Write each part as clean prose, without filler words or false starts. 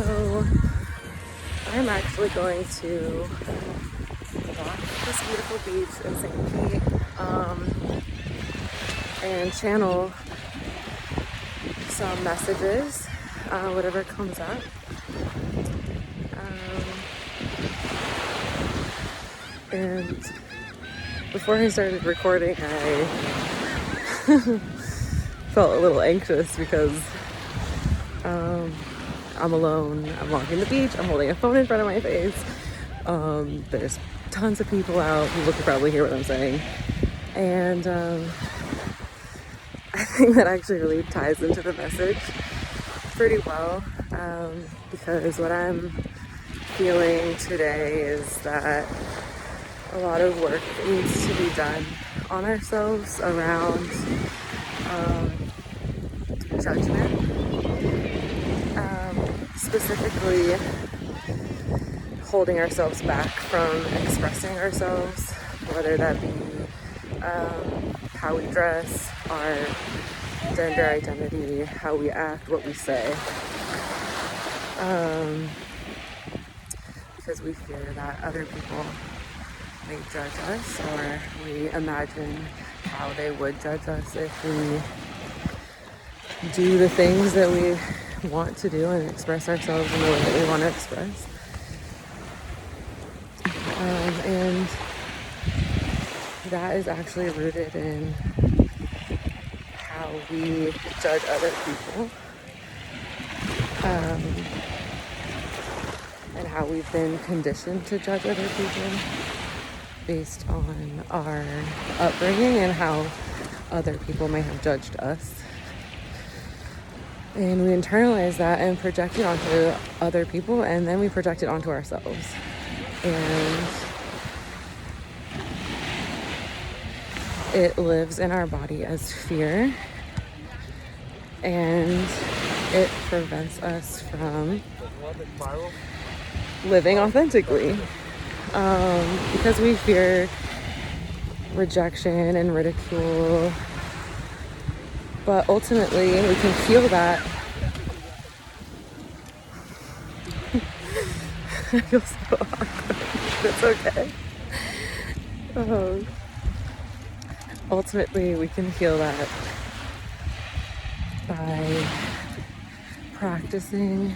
So I'm actually going to walk this beautiful beach in St. Pete and channel some messages, whatever comes up. And before I started recording, I felt a little anxious because I'm alone. I'm walking the beach. I'm holding a phone in front of my face. There's tons of people out. People can probably hear what I'm saying. And I think that actually really ties into the message pretty well, because what I'm feeling today is that a lot of work needs to be done on ourselves around judgment. Specifically holding ourselves back from expressing ourselves, whether that be how we dress, our gender identity, how we act, what we say, because we fear that other people may judge us, or we imagine how they would judge us if we do the things that we want to do and express ourselves in the way that we want to express. And that is actually rooted in how we judge other people, and how we've been conditioned to judge other people based on our upbringing and how other people may have judged us. And we internalize that and project it onto other people, and then we project it onto ourselves. And it lives in our body as fear, and it prevents us from living authentically, because we fear rejection and ridicule. But ultimately, we can feel that. I feel so awkward. It's okay. Ultimately, we can feel that by practicing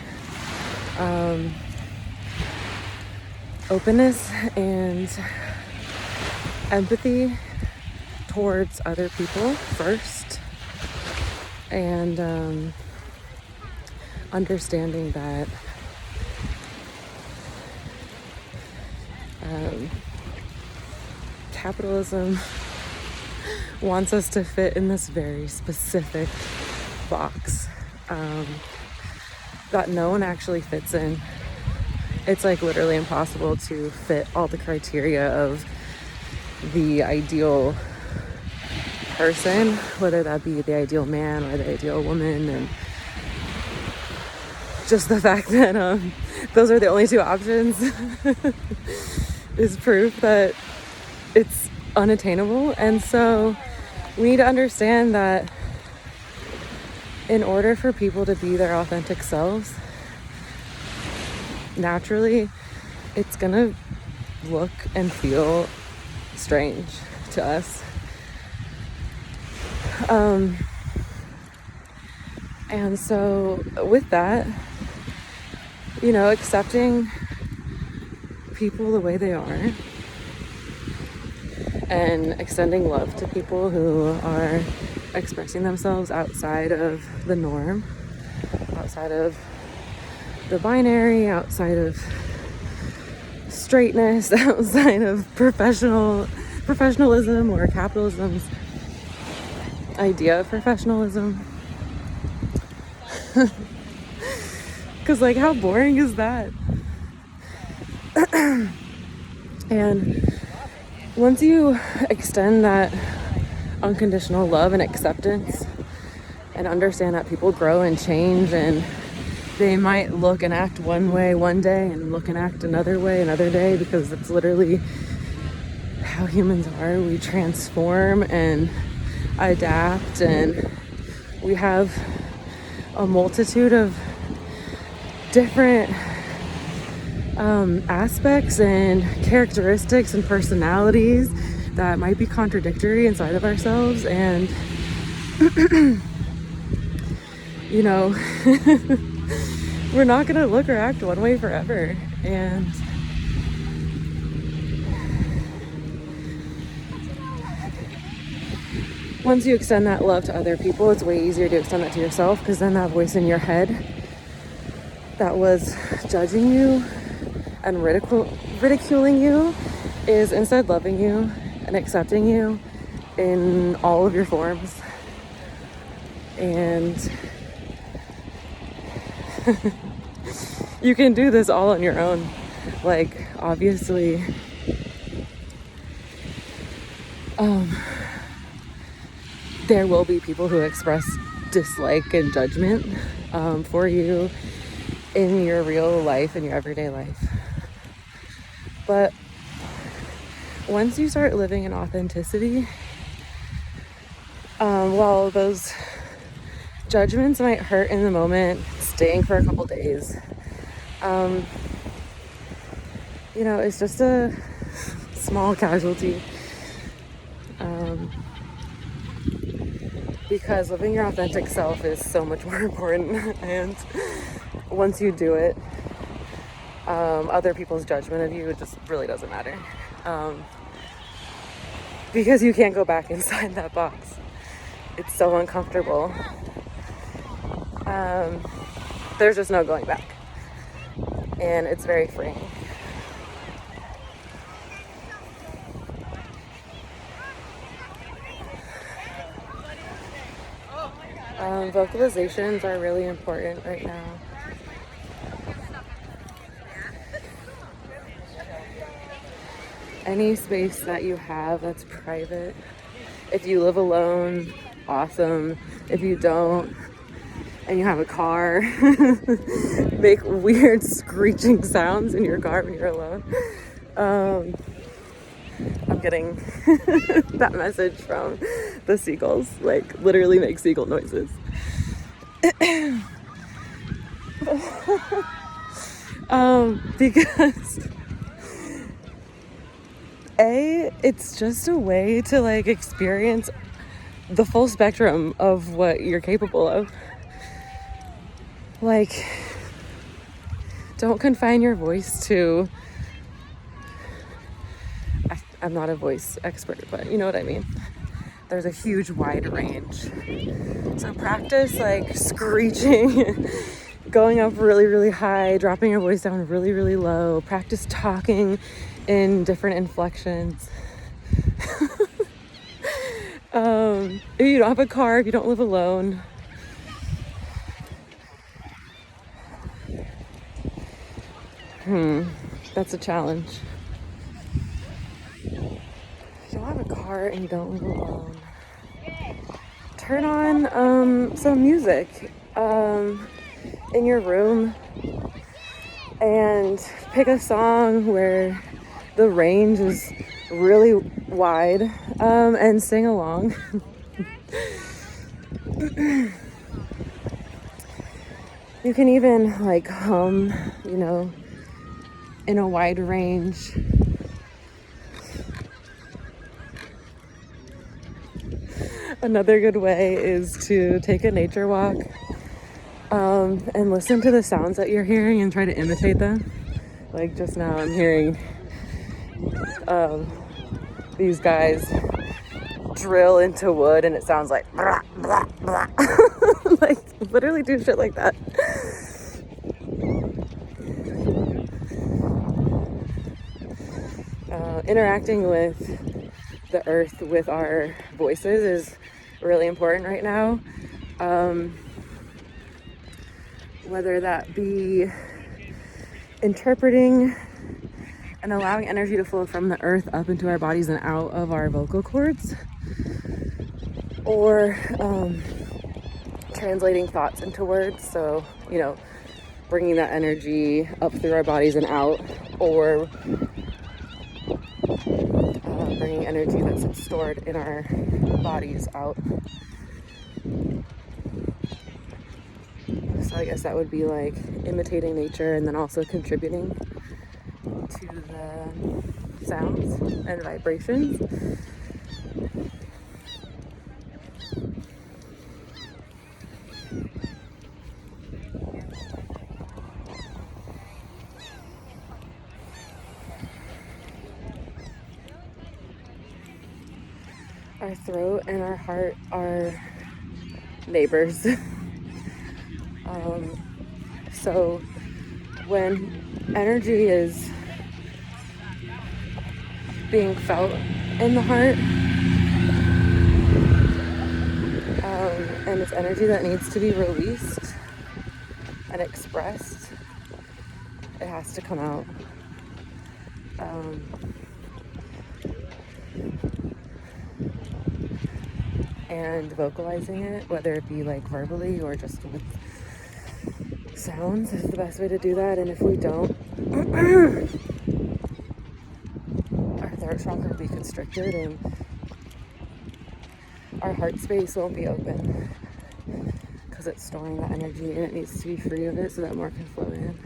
openness and empathy towards other people first. And understanding that capitalism wants us to fit in this very specific box that no one actually fits in. It's like literally impossible to fit all the criteria of the ideal person, whether that be the ideal man or the ideal woman. And just the fact that those are the only two options is proof that it's unattainable. And so we need to understand that in order for people to be their authentic selves, naturally it's gonna look and feel strange to us. And so with that, accepting people the way they are and extending love to people who are expressing themselves outside of the norm, outside of the binary, outside of straightness, outside of professionalism or capitalism's idea of professionalism. Because how boring is that? And once you extend that unconditional love and acceptance and understand that people grow and change, and they might look and act one way one day and look and act another way another day, because it's literally how humans are. We transform and adapt, and we have a multitude of different aspects and characteristics and personalities that might be contradictory inside of ourselves. And you know, we're not gonna look or act one way forever. And once you extend that love to other people, it's way easier to extend that to yourself, because then that voice in your head that was judging you and ridiculing you is instead loving you and accepting you in all of your forms. And you can do this all on your own. Like, obviously, there will be people who express dislike and judgment for you in your real life, in your everyday life. But once you start living in authenticity, while those judgments might hurt in the moment, staying for a couple days, you know, it's just a small casualty. Because living your authentic self is so much more important. And once you do it, other people's judgment of you, it just really doesn't matter. Because you can't go back inside that box. It's so uncomfortable. There's just no going back. And it's very freeing. Vocalizations are really important right now. Any space that you have that's private. If you live alone, awesome. If you don't, and you have a car, make weird screeching sounds in your car when you're alone. I'm getting that message from the seagulls, like literally make seagull noises. Because it's just a way to like experience the full spectrum of what you're capable of. Like, don't confine your voice to, I'm not a voice expert, but you know what I mean. There's a huge wide range. So practice like screeching, going up really, really high, dropping your voice down really, really low. Practice talking in different inflections. If you don't have a car, if you don't live alone, that's a challenge. If you don't have a car and you don't live alone, turn on some music in your room and pick a song where the range is really wide, and sing along. You can even like hum, you know, in a wide range. Another good way is to take a nature walk, and listen to the sounds that you're hearing and try to imitate them. Like just now I'm hearing these guys drill into wood and it sounds like blah, blah, blah. Like literally do shit like that. Interacting with the earth with our voices is really important right now. Whether that be interpreting and allowing energy to flow from the earth up into our bodies and out of our vocal cords, or translating thoughts into words. So, you know, bringing that energy up through our bodies and out, or bringing energy that's stored in our bodies out. So I guess that would be like imitating nature and then also contributing to the sounds and vibrations. Our throat and our heart are neighbors. So when energy is being felt in the heart, and it's energy that needs to be released and expressed, it has to come out. And vocalizing it, whether it be like verbally or just with sounds, is the best way to do that. And if we don't, our throat chakra will be constricted and our heart space won't be open because it's storing that energy and it needs to be free of it so that more can flow in.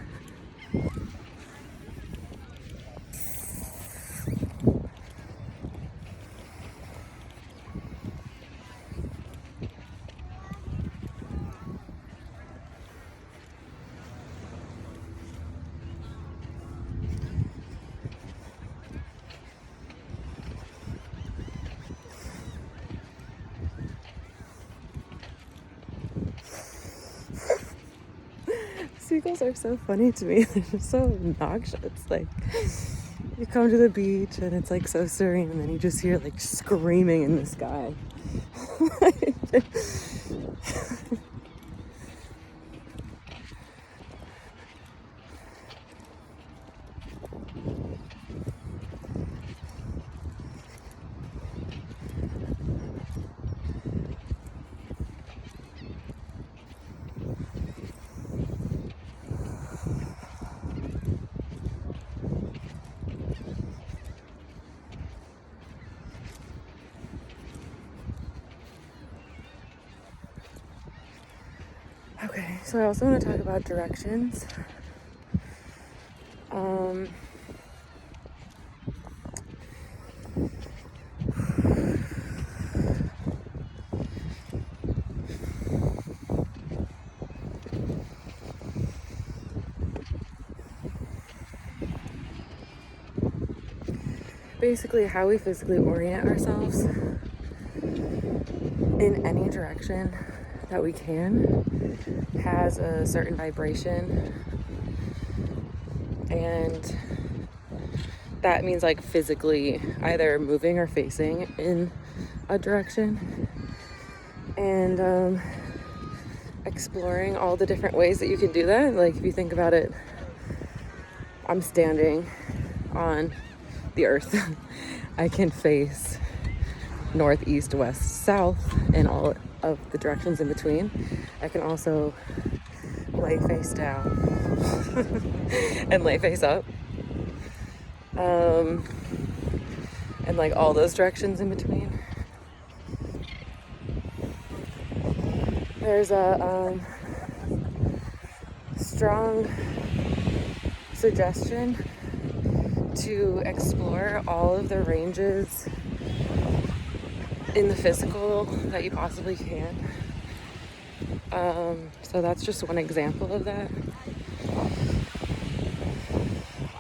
Seagulls are so funny to me. They're just so obnoxious. Like, you come to the beach and it's like so serene, and then you just hear like screaming in the sky. Okay, so I also want to talk about directions. Basically, how we physically orient ourselves in any direction that we can has a certain vibration, and that means like physically either moving or facing in a direction, and exploring all the different ways that you can do that. Like, if you think about it, I'm standing on the earth. I can face north, east, west, south, and all of the directions in between. I can also lay face down and lay face up, and like all those directions in between. There's a strong suggestion to explore all of the ranges in the physical that you possibly can. So that's just one example of that.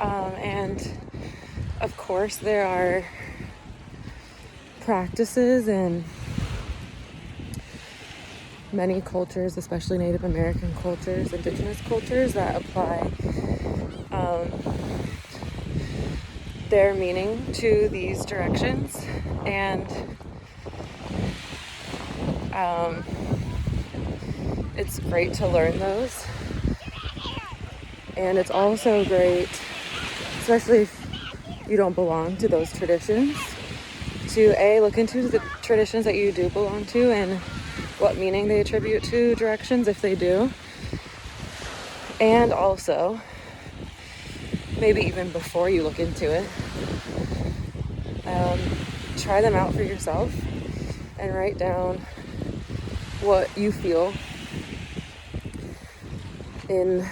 And of course there are practices in many cultures, especially Native American cultures, indigenous cultures, that apply their meaning to these directions, and it's great to learn those. And it's also great, especially if you don't belong to those traditions, to look into the traditions that you do belong to and what meaning they attribute to directions, if they do. And also, maybe even before you look into it, try them out for yourself and write down what you feel in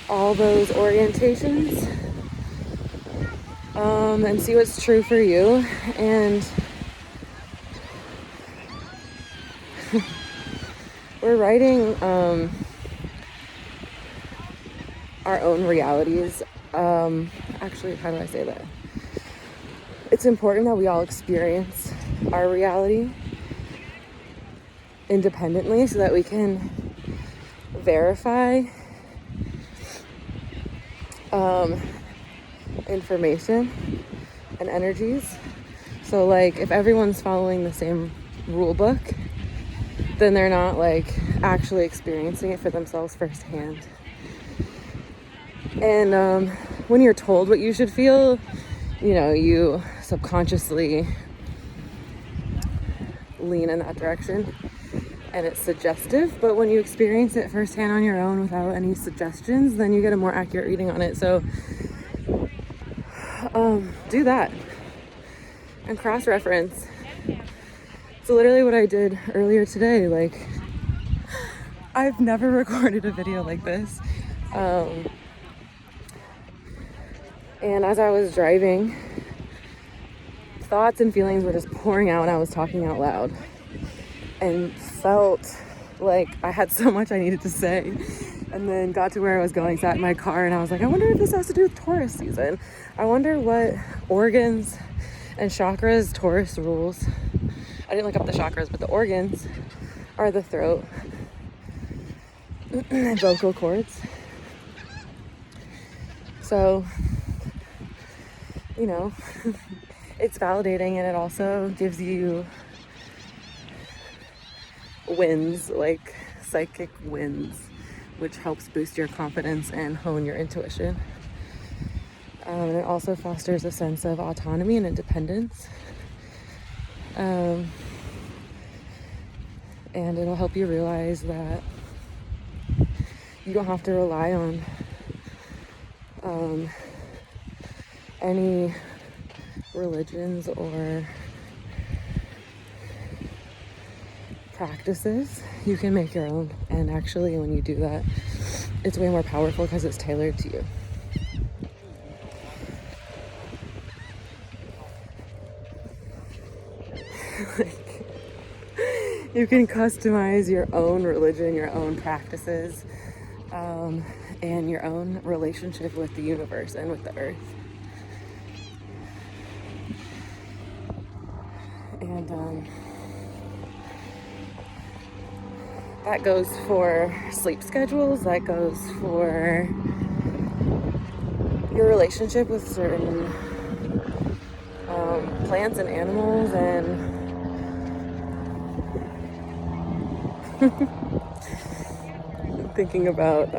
all those orientations, and see what's true for you. And we're writing our own realities. Actually, how do I say that? It's important that we all experience our reality independently so that we can verify information and energies. So like if everyone's following the same rule book, then they're not like actually experiencing it for themselves firsthand. And when you're told what you should feel, you know, you subconsciously lean in that direction and it's suggestive. But when you experience it firsthand on your own without any suggestions, then you get a more accurate reading on it. So do that and cross-reference. So literally what I did earlier today, like I've never recorded a video like this. And as I was driving, thoughts and feelings were just pouring out and I was talking out loud and felt like I had so much I needed to say. And then got to where I was going, sat in my car, and I was like, I wonder if this has to do with Taurus season. I wonder what organs and chakras Taurus rules. I didn't look up the chakras, but the organs are the throat and vocal cords. So, you know, it's validating, and it also gives you wins, like psychic wins, which helps boost your confidence and hone your intuition. And it also fosters a sense of autonomy and independence. And it'll help you realize that you don't have to rely on any religions or practices. You can make your own, and actually when you do that, it's way more powerful because it's tailored to you. Like, you can customize your own religion, your own practices, and your own relationship with the universe and with the earth. And that goes for sleep schedules, that goes for your relationship with certain plants and animals, and I'm thinking about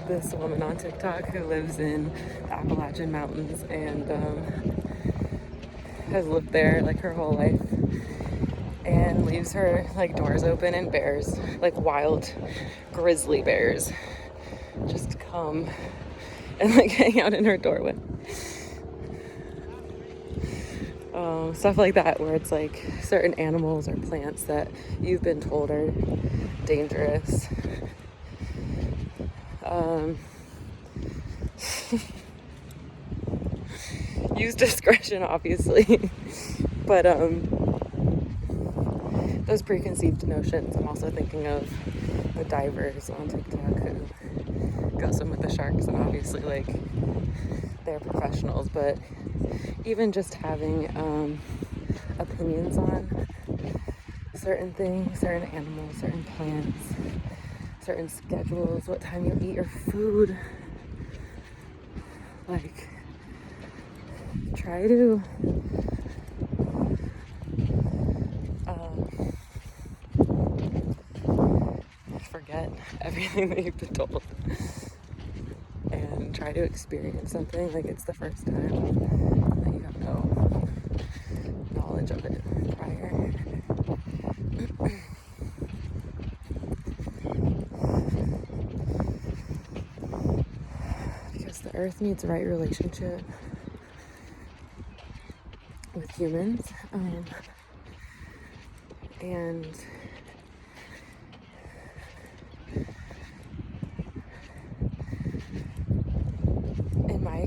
this woman on TikTok who lives in the Appalachian Mountains and has lived there like her whole life, and leaves her like doors open, and bears, like wild grizzly bears, just come and like hang out in her doorway. Stuff like that, where it's like certain animals or plants that you've been told are dangerous. Use discretion, obviously, but those preconceived notions. I'm also thinking of the divers on TikTok who go swim with the sharks, and obviously like they're professionals, but even just having opinions on certain things, certain animals, certain plants, certain schedules, what time you eat your food, like try to forget everything that you've been told and try to experience something like it's the first time, that you have no knowledge of it prior. Because the earth needs the right relationship with humans, and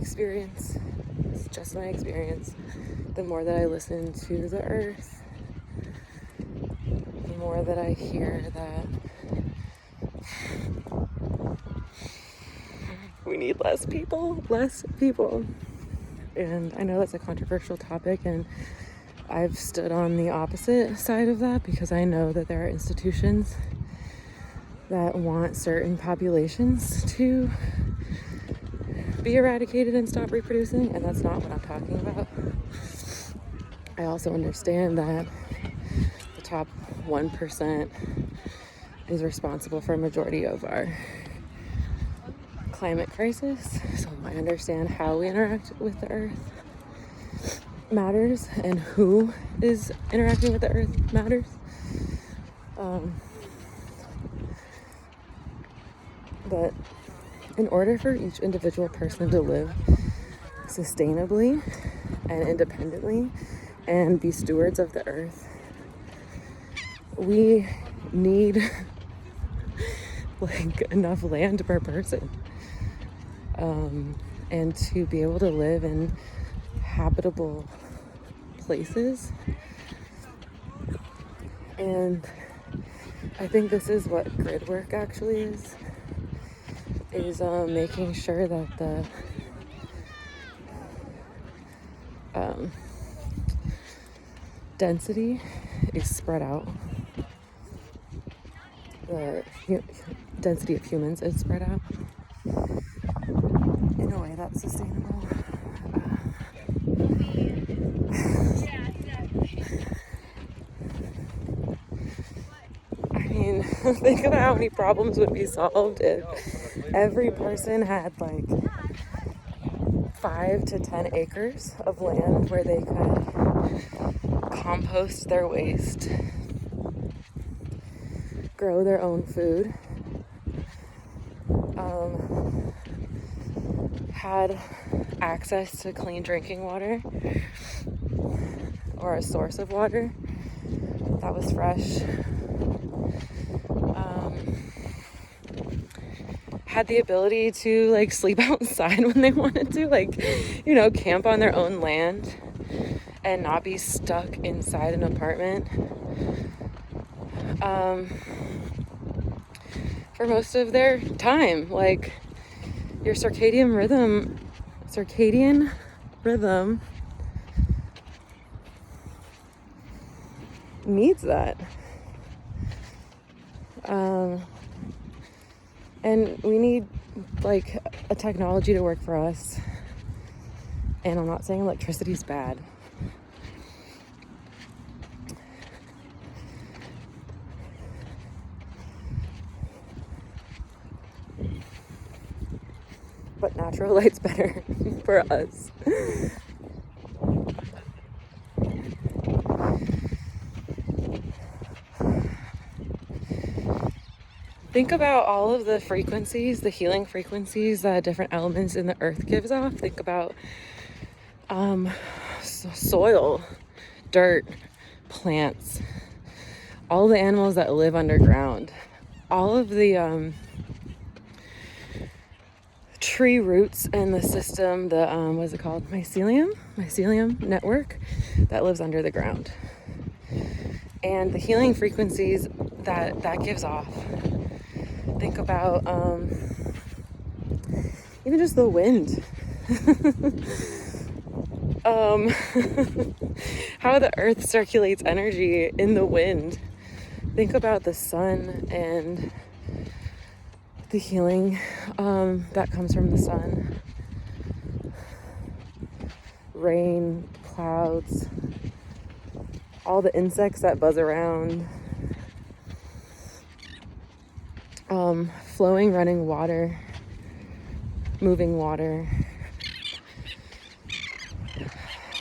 experience. It's just my experience. The more that I listen to the earth, the more that I hear that we need less people. And I know that's a controversial topic, and I've stood on the opposite side of that because I know that there are institutions that want certain populations to be eradicated and stop reproducing, and that's not what I'm talking about. I also understand that the top 1% is responsible for a majority of our climate crisis. So I understand how we interact with the earth matters, and who is interacting with the earth matters. But in order for each individual person to live sustainably and independently and be stewards of the earth, we need like enough land per person, and to be able to live in habitable places. And I think this is what grid work actually is making sure that the density is spread out. The density of humans is spread out in a way that's sustainable. I mean, think about how many problems would be solved if every person had like 5 to 10 acres of land where they could compost their waste, grow their own food, had access to clean drinking water or a source of water that was fresh, had the ability to like sleep outside when they wanted to, like, you know, camp on their own land and not be stuck inside an apartment for most of their time. Like, your circadian rhythm needs that. And we need like a technology to work for us. And I'm not saying electricity is bad. But natural light's better for us. Think about all of the frequencies, the healing frequencies that different elements in the earth gives off. Think about soil, dirt, plants, all the animals that live underground, all of the tree roots and the system, the what is it called, mycelium network that lives under the ground, and the healing frequencies that gives off. Think about even just the wind. How the earth circulates energy in the wind. Think about the sun and the healing that comes from the sun. Rain, clouds, all the insects that buzz around. Flowing, running water, moving water.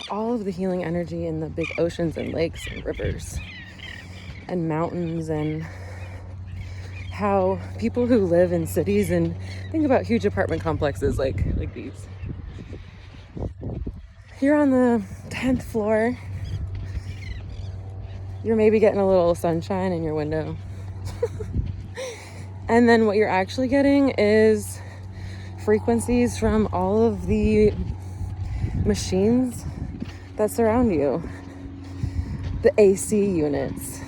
All of the healing energy in the big oceans and lakes and rivers and mountains, and how people who live in cities, and think about huge apartment complexes like these. You're on the 10th floor. You're maybe getting a little sunshine in your window. And then what you're actually getting is frequencies from all of the machines that surround you, the AC units,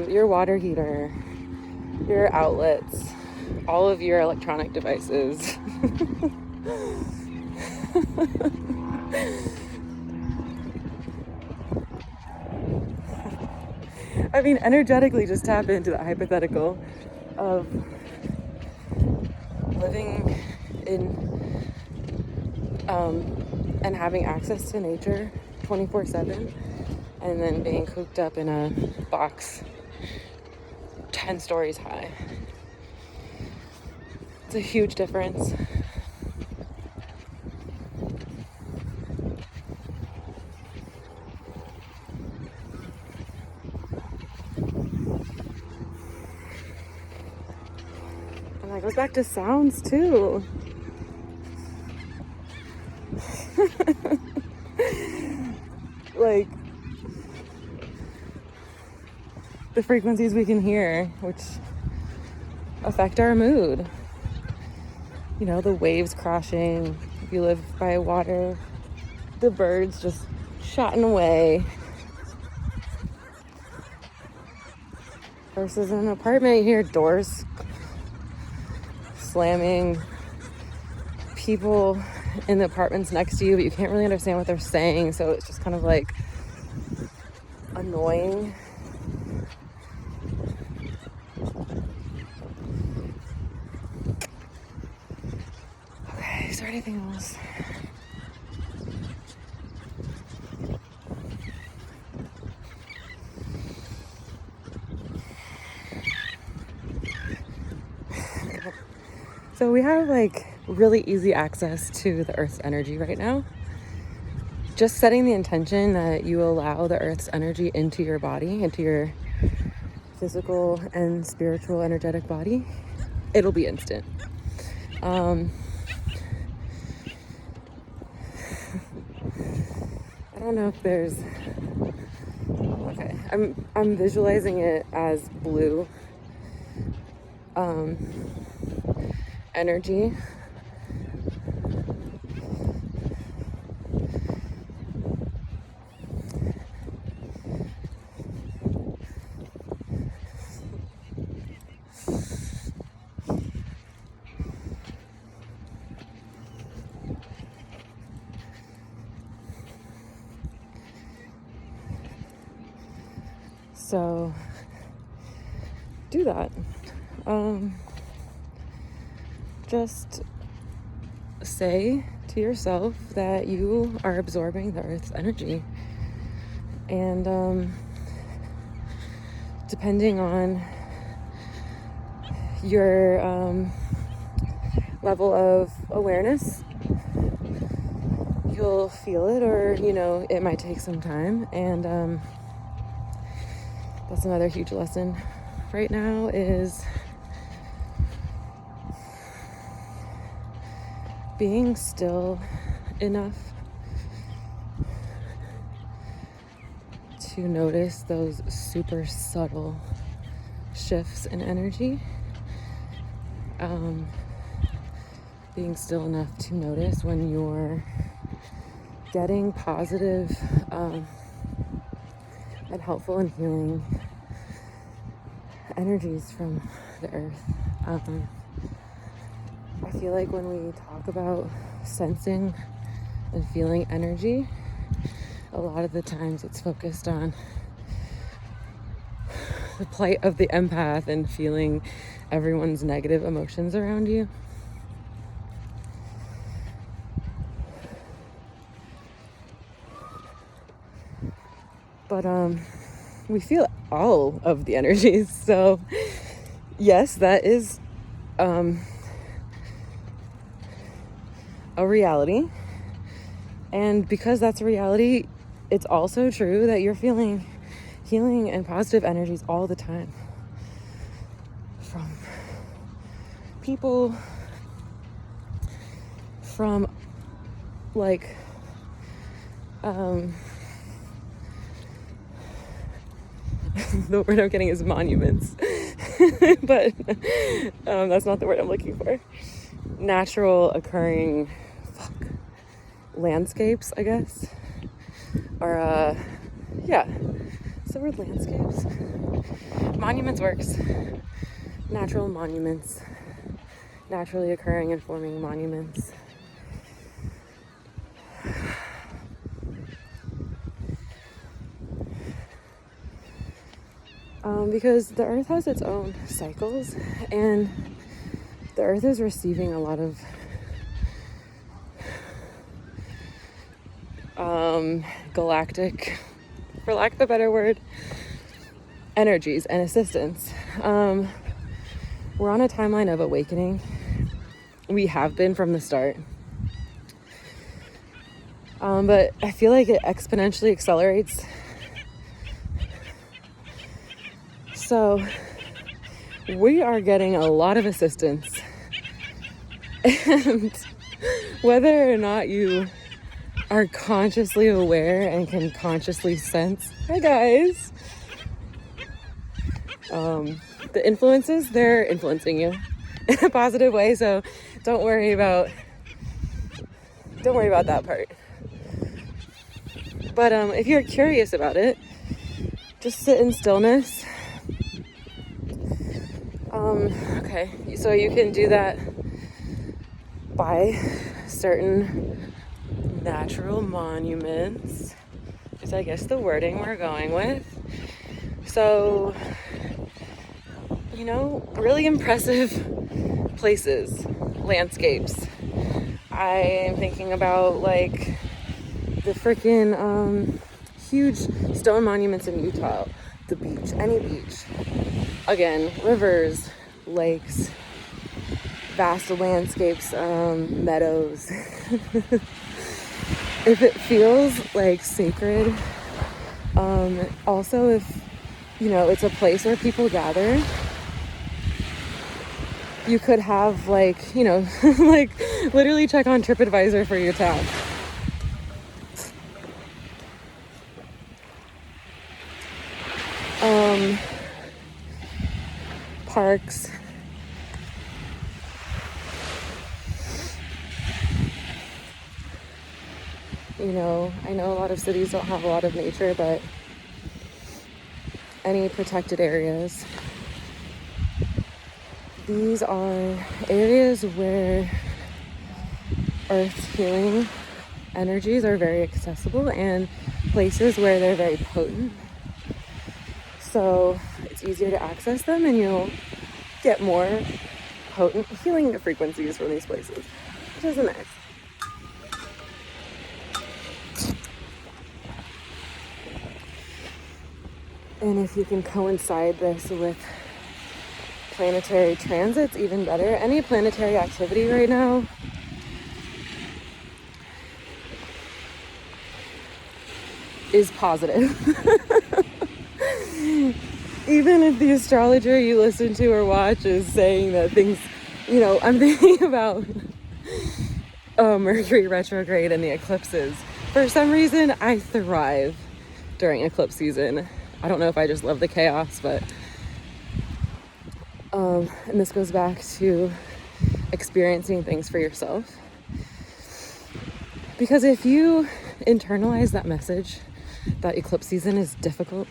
your water heater, your outlets, all of your electronic devices. I mean, energetically, just tap into the hypothetical of living in and having access to nature 24/7, and then being cooped up in a box 10 stories high. It's a huge difference. And that goes back to sounds too. Like the frequencies we can hear, which affect our mood. You know, the waves crashing, if you live by water, the birds just shotting away. Versus in an apartment, you hear doors slamming, people in the apartments next to you, but you can't really understand what they're saying, so it's just kind of like annoying. Okay, is there anything else? So we have like really easy access to the Earth's energy right now. Just setting the intention that you allow the Earth's energy into your body, into your physical and spiritual energetic body, it'll be instant. I don't know if there's, okay, I'm visualizing it as blue energy. So do that. Just say to yourself that you are absorbing the Earth's energy, and depending on your level of awareness, you'll feel it, or it might take some time. And that's another huge lesson right now, is being still enough to notice those super subtle shifts in energy. Being still enough to notice when you're getting positive and helpful and healing energies from the Earth. I feel like when we talk about sensing and feeling energy, a lot of the times it's focused on the plight of the empath and feeling everyone's negative emotions around you. But we feel all of the energies. So yes, that is a reality. And because that's a reality, it's also true that you're feeling healing and positive energies all the time. From people, from like the word I'm getting is monuments. but that's not the word I'm looking for. Natural occurring landscapes, I guess. Or, yeah. Is the word landscapes? Monuments works. Natural monuments. Naturally occurring and forming monuments. Because the earth has its own cycles, and the earth is receiving a lot of galactic, for lack of a better word, energies and assistance. We're on a timeline of awakening. We have been from the start. But I feel like it exponentially accelerates. So we are getting a lot of assistance. And whether or not you are consciously aware and can consciously sense, hi guys, the influences, they're influencing you in a positive way. So don't worry about that part. But if you're curious about it, just sit in stillness. Okay, so you can do that by certain natural monuments, is I guess the wording we're going with. So, really impressive places, landscapes. I am thinking about like the freaking huge stone monuments in Utah, the beach, any beach. Again, rivers, lakes, vast landscapes, meadows. If it feels like sacred, also if, it's a place where people gather, you could have like, like literally check on TripAdvisor for your town. Parks. I know a lot of cities don't have a lot of nature, but any protected areas. These are areas where Earth's healing energies are very accessible and places where they're very potent. So it's easier to access them and you'll get more potent healing frequencies from these places, which is nice. And if you can coincide this with planetary transits, even better. Any planetary activity right now is positive. Even if the astrologer you listen to or watch is saying that things, I'm thinking about Mercury retrograde and the eclipses. For some reason, I thrive during eclipse season. I don't know if I just love the chaos, but and this goes back to experiencing things for yourself. Because if you internalize that message that eclipse season is difficult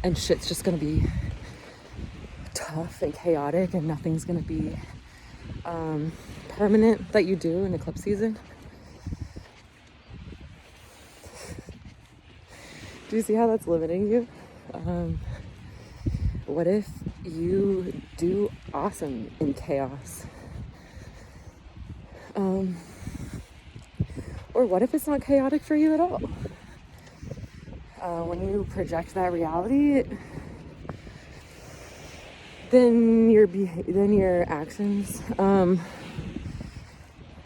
and shit's just gonna be tough and chaotic and nothing's gonna be permanent that you do in eclipse season, do you see how that's limiting you? What if you do awesome in chaos? Or what if it's not chaotic for you at all? When you project that reality, then your actions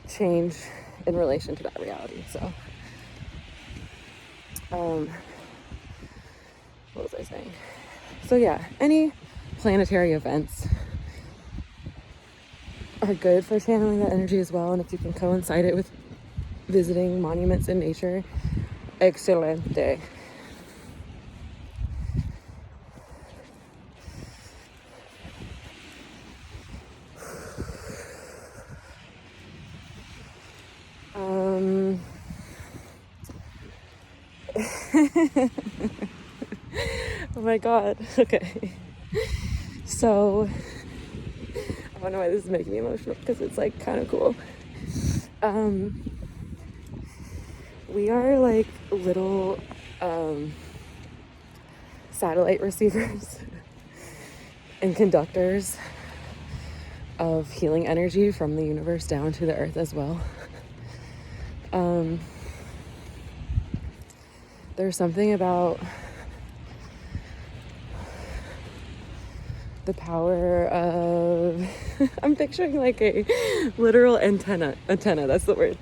change in relation to that reality. So, what was I saying? So yeah, any planetary events are good for channeling that energy as well. And if you can coincide it with visiting monuments in nature, excelente. Oh my god. Okay. So I don't know why this is making me emotional because it's like kind of cool. We are like little satellite receivers and conductors of healing energy from the universe down to the earth as well. There's something about the power of I'm picturing like a literal antenna, that's the word.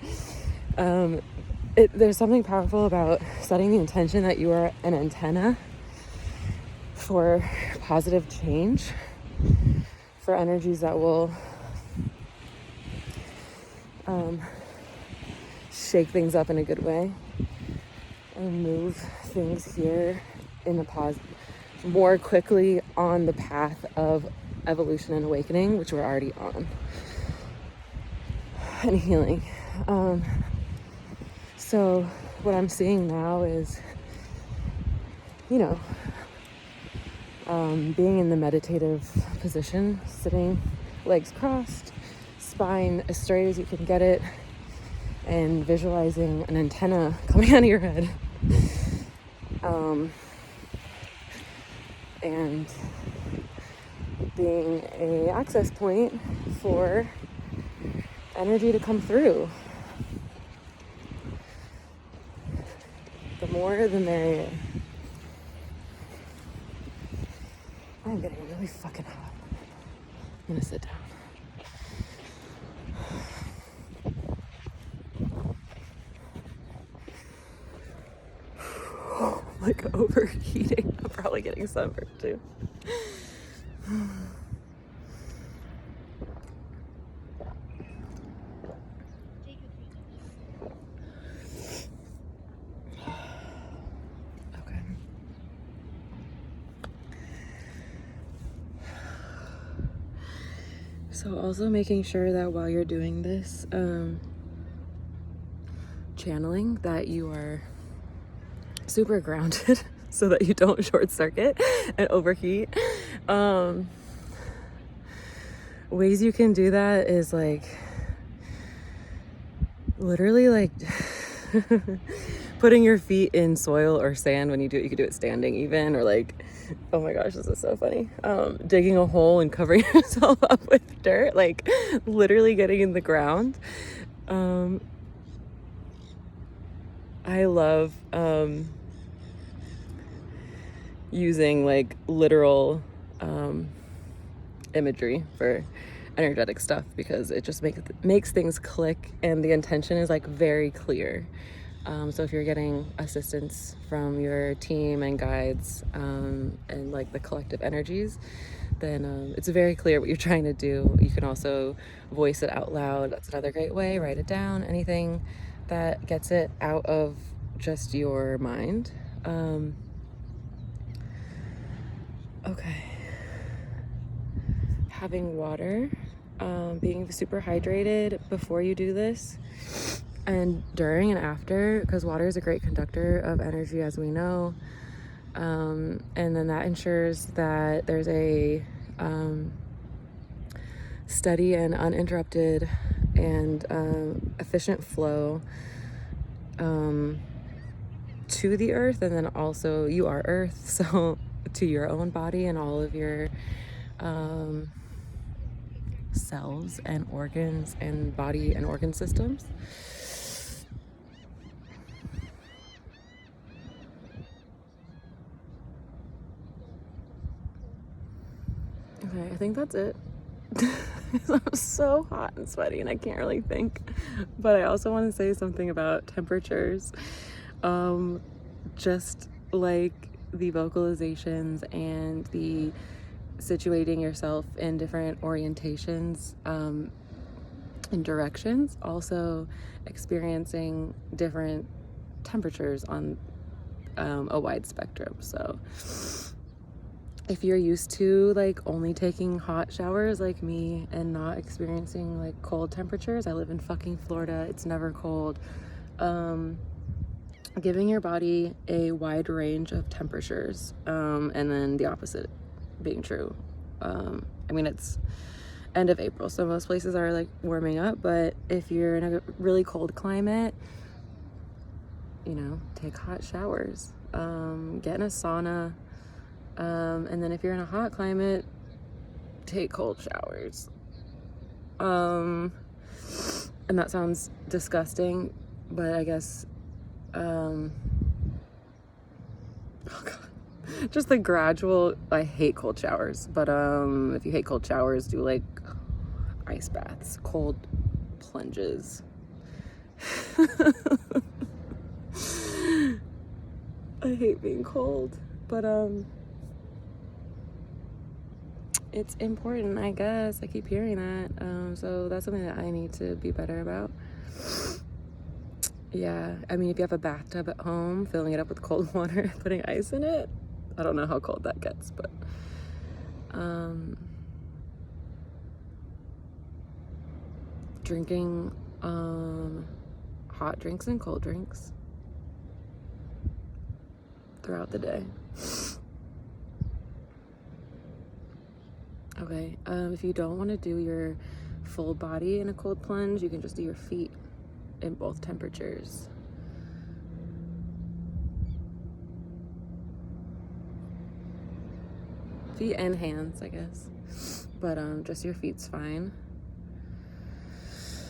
There's something powerful about setting the intention that you are an antenna for positive change, for energies that will shake things up in a good way and move things here in a more quickly on the path of evolution and awakening, which we're already on, and healing. So what I'm seeing now is, being in the meditative position, sitting, legs crossed, spine as straight as you can get it, and visualizing an antenna coming out of your head. And being an access point for energy to come through. The more, the merrier. I'm getting really fucking hot. I'm gonna sit down. Like overheating. I'm probably getting sunburned too. Okay. So also making sure that while you're doing this, channeling, that you are super grounded so that you don't short circuit and overheat. Ways you can do that is like literally like putting your feet in soil or sand. When you do it, you could do it standing even, or like, oh my gosh, this is so funny, digging a hole and covering yourself up with dirt, like literally getting in the ground. I love using like literal imagery for energetic stuff because it just makes things click, and the intention is like very clear. So if you're getting assistance from your team and guides and like the collective energies, then it's very clear what you're trying to do. You can also voice it out loud. That's another great way. Write it down. Anything that gets it out of just your mind. Okay. Having water, being super hydrated before you do this, and during and after, because water is a great conductor of energy, as we know. And then that ensures that there's a steady and uninterrupted and efficient flow to the earth, and then also you are earth, so to your own body and all of your cells and organs and body and organ systems. Okay, I think that's it. I'm so hot and sweaty and I can't really think, but I also want to say something about temperatures. Just like the vocalizations and the situating yourself in different orientations and directions, also experiencing different temperatures on a wide spectrum. So if you're used to like only taking hot showers like me and not experiencing like cold temperatures, I live in fucking Florida, it's never cold. giving your body a wide range of temperatures, and then the opposite being true. I mean, it's end of April, so most places are like warming up, but if you're in a really cold climate, you know, take hot showers, get in a sauna, and then if you're in a hot climate, take cold showers. And that sounds disgusting, but I guess, oh God, just the gradual, I hate cold showers, but if you hate cold showers, do like ice baths, cold plunges. I hate being cold, but it's important, I guess. I keep hearing that, so that's something that I need to be better about. Yeah, I mean, if you have a bathtub at home, filling it up with cold water, putting ice in it, I don't know how cold that gets, but drinking hot drinks and cold drinks throughout the day. Okay, if you don't want to do your full body in a cold plunge, you can just do your feet in both temperatures. Feet and hands, I guess, but just your feet's fine.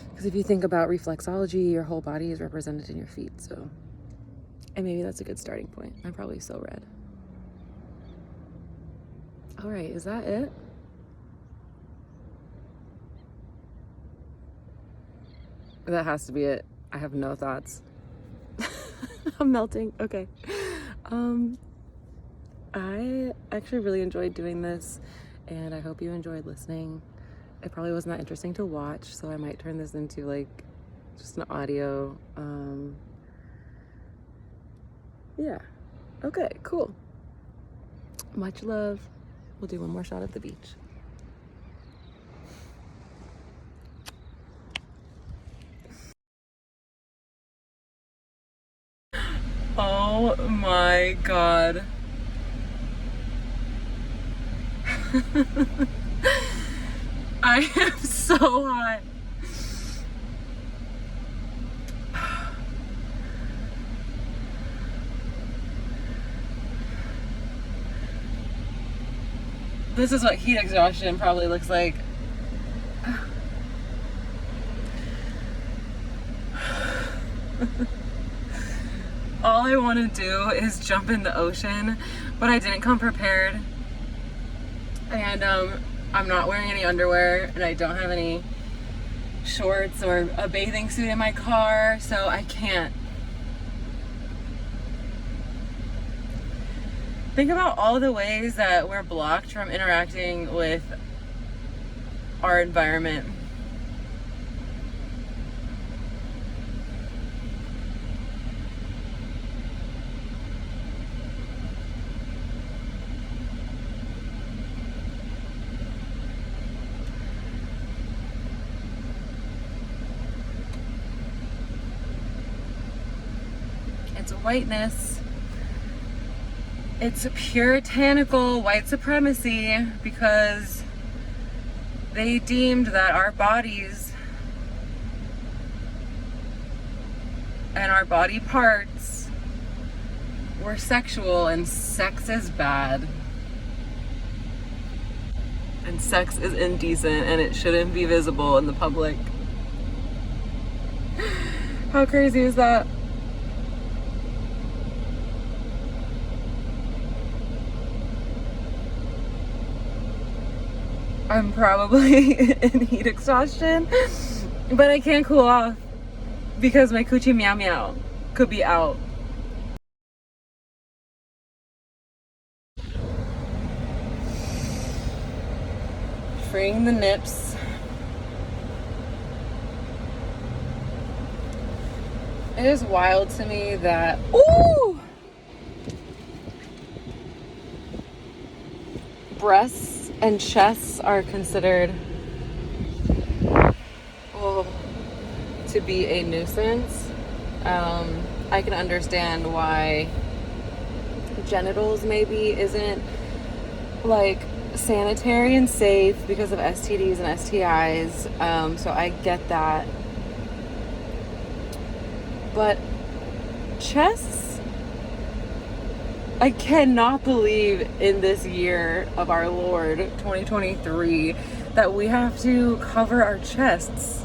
Because if you think about reflexology, your whole body is represented in your feet, so, and maybe that's a good starting point. I'm probably so red. All right, is that it? That has to be it. I have no thoughts. I'm melting. Okay. I actually really enjoyed doing this, and I hope you enjoyed listening. It probably wasn't that interesting to watch, so I might turn this into like just an audio. Yeah. Okay, cool. Much love. We'll do one more shot of the beach. Oh my God. I am so hot. This is what heat exhaustion probably looks like. All I want to do is jump in the ocean, but I didn't come prepared. And I'm not wearing any underwear, and I don't have any shorts or a bathing suit in my car, so I can't. Think about all the ways that we're blocked from interacting with our environment. It's whiteness. It's puritanical white supremacy because they deemed that our bodies and our body parts were sexual, and sex is bad. And sex is indecent, and it shouldn't be visible in the public. How crazy is that? I'm probably in heat exhaustion, but I can't cool off because my coochie meow meow could be out. Freeing the nips. It is wild to me that, ooh, breasts and chests are considered to be a nuisance. I can understand why genitals maybe isn't like sanitary and safe because of STDs and STIs. So I get that. But chests, I cannot believe in this year of our Lord 2023 that we have to cover our chests.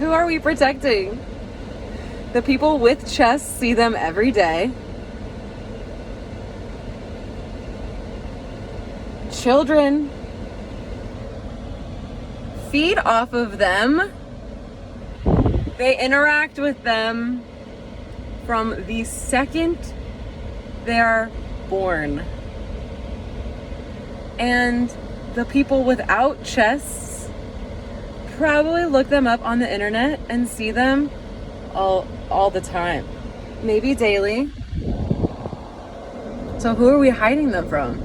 Who are we protecting? The people with chests see them every day. Children feed off of them. They interact with them from the second they're born. And the people without chests probably look them up on the internet and see them all the time, maybe daily. So who are we hiding them from?